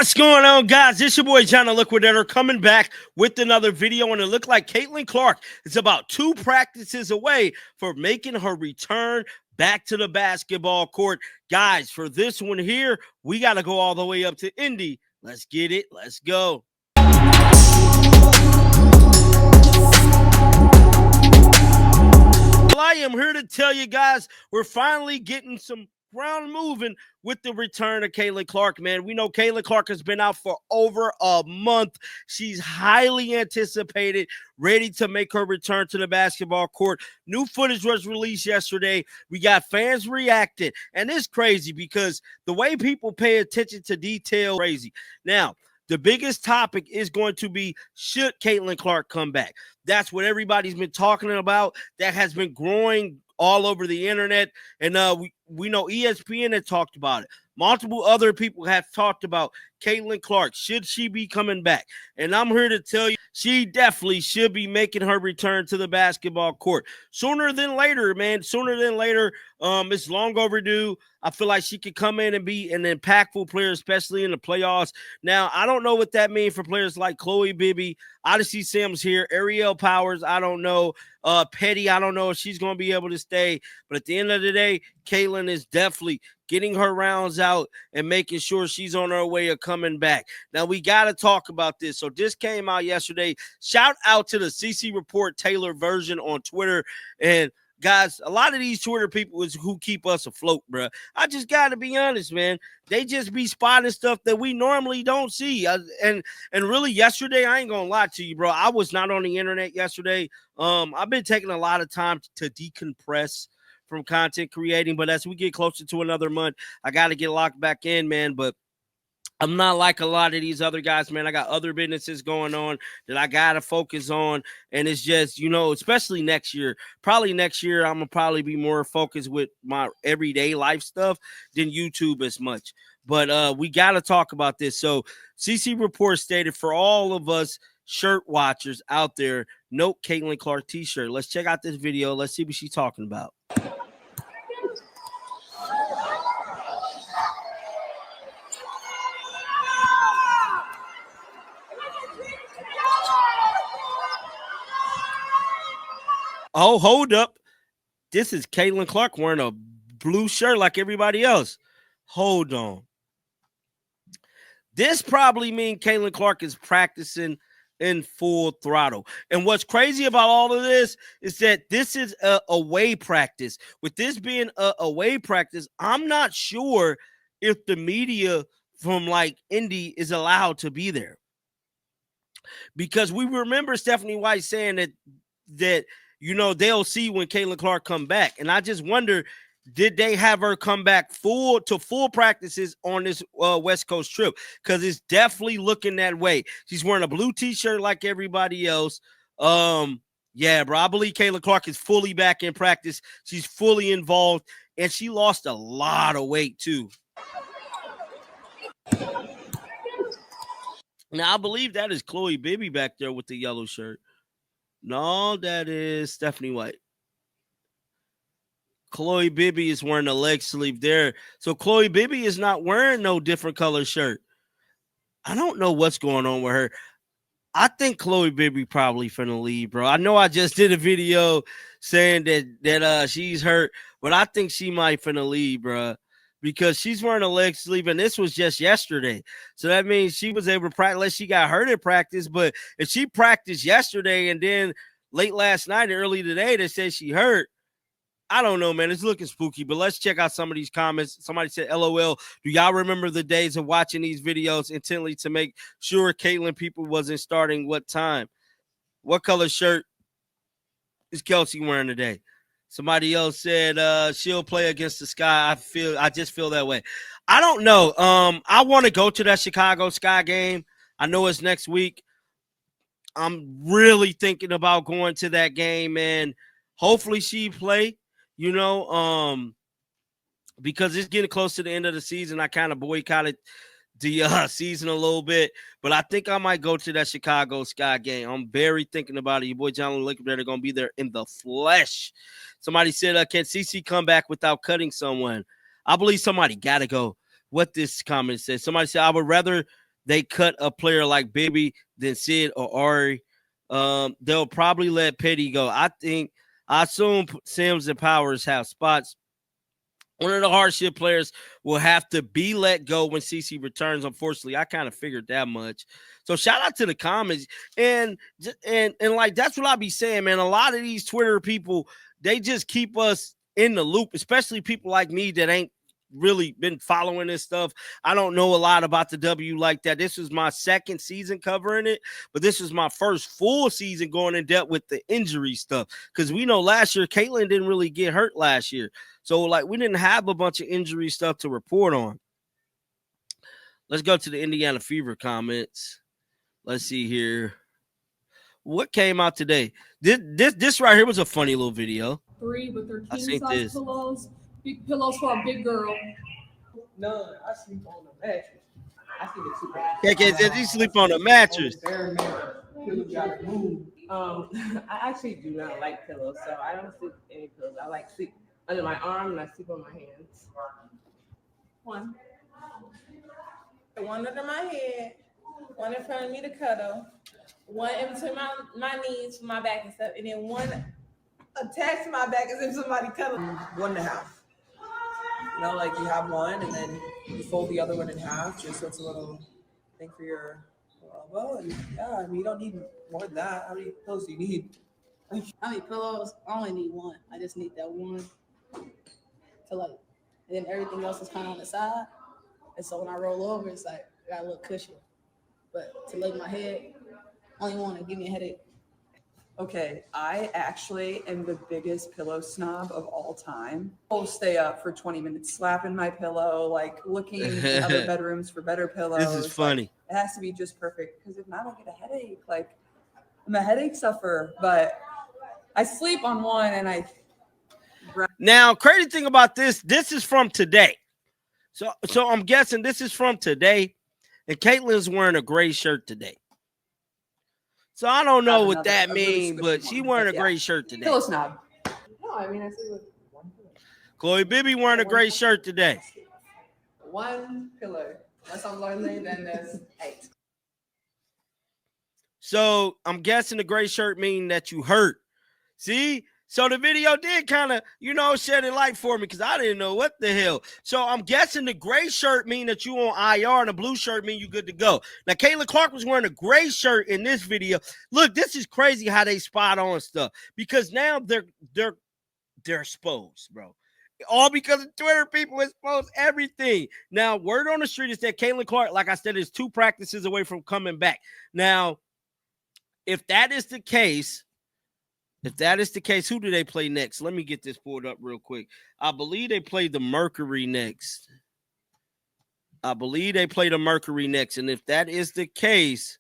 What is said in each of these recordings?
What's going on, guys? It's your boy John the Liquidator coming back with another video, and it looked like Caitlyn Clark is about 2 practices away for making her return back to the basketball court. Guys, for this one here, we got to go all the way up to Indy. Let's get it. Let's go. Well, I am here to tell you guys, we're finally getting some ground moving with the return of Caitlyn Clark, man. We know Caitlyn Clark has been out for over a month. She's highly anticipated, ready to make her return to the basketball court. New footage was released yesterday. We got fans reacting, and it's crazy because the way people pay attention to detail is crazy. Now, the biggest topic is going to be, should Caitlyn Clark come back? That's what everybody's been talking about. That has been growing all over the internet, and we know ESPN had talked about it. Multiple other people have talked about Caitlyn Clark. Should she be coming back? And I'm here to tell you, she definitely should be making her return to the basketball court sooner than later, man. Sooner than later. It's long overdue. I feel like she could come in and be an impactful player, especially in the playoffs. Now, I don't know what that means for players like Chloe Bibby, Odyssey Sims here, Ariel Powers. I don't know. Petty, I don't know if she's going to be able to stay. But at the end of the day, Caitlyn is definitely getting her rounds out and making sure she's on her way of coming back. Now, we got to talk about this. So this came out yesterday. Shout out to the CC Report Taylor version on Twitter. And guys, a lot of these Twitter people is who keep us afloat, bro. I just got to be honest, man. They just be spotting stuff that we normally don't see. And really, yesterday, I ain't going to lie to you, bro. I was not on the internet yesterday. I've been taking a lot of time to decompress from content creating, but as we get closer to another month, I got to get locked back in, man. But I'm not like a lot of these other guys, man. I got other businesses going on that I got to focus on. And it's just, you know, especially next year, probably next year, I'm going to probably be more focused with my everyday life stuff than YouTube as much. But we got to talk about this. So CC Report stated, for all of us shirt watchers out there, note Caitlyn Clark t-shirt. Let's check out this video. Let's see what she's talking about. Oh, hold up. This is Caitlyn Clark wearing a blue shirt like everybody else. Hold on. This probably means Caitlyn Clark is practicing in full throttle. And what's crazy about all of this is that this is a away practice. With this being a away practice, I'm not sure if the media from like Indy is allowed to be there. Because we remember Stephanie White saying that you know, they'll see when Caitlyn Clark come back. And I just wonder, did they have her come back full practices on this West Coast trip? Because it's definitely looking that way. She's wearing a blue t-shirt like everybody else. Yeah, bro, I believe Caitlyn Clark is fully back in practice. She's fully involved, and she lost a lot of weight too. Now, I believe that is Chloe Bibby back there with the yellow shirt. No, that is Stephanie White. Chloe Bibby is wearing a leg sleeve there. So Chloe Bibby is not wearing no different color shirt. I don't know what's going on with her. I think Chloe Bibby probably finna leave, bro. I know I just did a video saying that she's hurt, but I think she might finna leave, bro, because she's wearing a leg sleeve, and this was just yesterday. So that means she was able to practice, unless she got hurt in practice. But if she practiced yesterday and then late last night and early today they said she hurt, I don't know, man. It's looking spooky. But let's check out some of these comments. Somebody said, LOL, do y'all remember the days of watching these videos intently to make sure Caitlyn people wasn't starting what time? What color shirt is Kelsey wearing today? Somebody else said she'll play against the Sky. I just feel that way. I don't know. I want to go to that Chicago Sky game. I know it's next week. I'm really thinking about going to that game, and hopefully she play, you know, because it's getting close to the end of the season. I kind of boycotted the season a little bit, but I think I might go to that Chicago Sky game. I'm very thinking about it. Your boy John Liquidator going to be there in the flesh. Somebody said, can CC come back without cutting someone? I believe somebody got to go. What this comment says. Somebody said, I would rather they cut a player like Bibby than Sid or Ari. They'll probably let Petty go. I assume Sims and Powers have spots. One of the hardship players will have to be let go when CC returns. Unfortunately, I kind of figured that much. So shout out to the comments and like that's what I be saying, man. A lot of these Twitter people, they just keep us in the loop, especially people like me that ain't really been following this stuff. I don't know a lot about the W like that. This was my second season covering it, but this was my first full season going in depth with the injury stuff. Because we know last year, Caitlyn didn't really get hurt last year. So, like, we didn't have a bunch of injury stuff to report on. Let's go to the Indiana Fever comments. Let's see here. What came out today? This right here was a funny little video. 3 with their king size pillows. Big pillows for a big girl. None. I sleep on the mattress. I sleep in 2 beds. KK says he sleep on the mattress. I actually do not like pillows, so I don't sleep any pillows. I like sleep under my arm and I sleep on my hands. One under my head, one in front of me to cuddle, one in between my knees for my back and stuff, and then one attached to my back as if somebody cuddling. 1.5. You know, like you have one and then you fold the other one in half just so it's a little thing for your elbow. And yeah, I mean, you don't need more than that. How many pillows do you need? How many pillows? I only need one. I just need that one to like, and then everything else is kind of on the side. And so when I roll over, it's like I got a little cushion. But to lay my head, I only want to give me a headache. Okay, I actually am the biggest pillow snob of all time. I'll stay up for 20 minutes, slapping my pillow, like looking in other bedrooms for better pillows. This is funny. Like, it has to be just perfect because if not, I'll get a headache. Like I'm a headache sufferer, but I sleep on one and I. Now, crazy thing about this is from today. So I'm guessing this is from today, and Caitlyn's wearing a gray shirt today. So I don't know what that means, but she wearing a gray shirt today. Pillow snob. No, I mean I sleep with one pillow. Chloe Bibby wearing a gray shirt today. One pillow. Unless I'm lonely, then there's 8. So I'm guessing the gray shirt mean that you hurt. See? So the video did kind of, shed a light for me because I didn't know what the hell. So I'm guessing the gray shirt mean that you on IR and the blue shirt mean you good to go. Now, Caitlyn Clark was wearing a gray shirt in this video. Look, this is crazy how they spot on stuff because now they're exposed, bro. All because of Twitter people expose everything. Now, word on the street is that Caitlyn Clark, like I said, is 2 practices away from coming back. Now, if that is the case, who do they play next? Let me get this pulled up real quick. I believe they play the Mercury next. And if that is the case,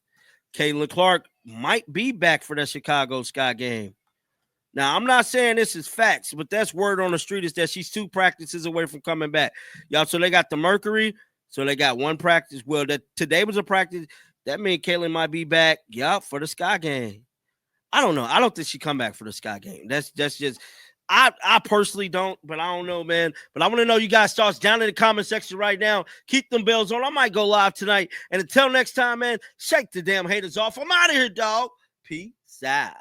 Caitlyn Clark might be back for that Chicago Sky game. Now, I'm not saying this is facts, but that's word on the street is that she's 2 practices away from coming back. Y'all, so they got the Mercury. So they got 1 practice. Well, today was a practice. That means Caitlyn might be back, for the Sky game. I don't know. I don't think she come back for the Sky game. That's just I personally don't, but I don't know, man. But I want to know you guys' thoughts down in the comment section right now. Keep them bells on. I might go live tonight. And until next time, man, shake the damn haters off. I'm out of here, dog. Peace out.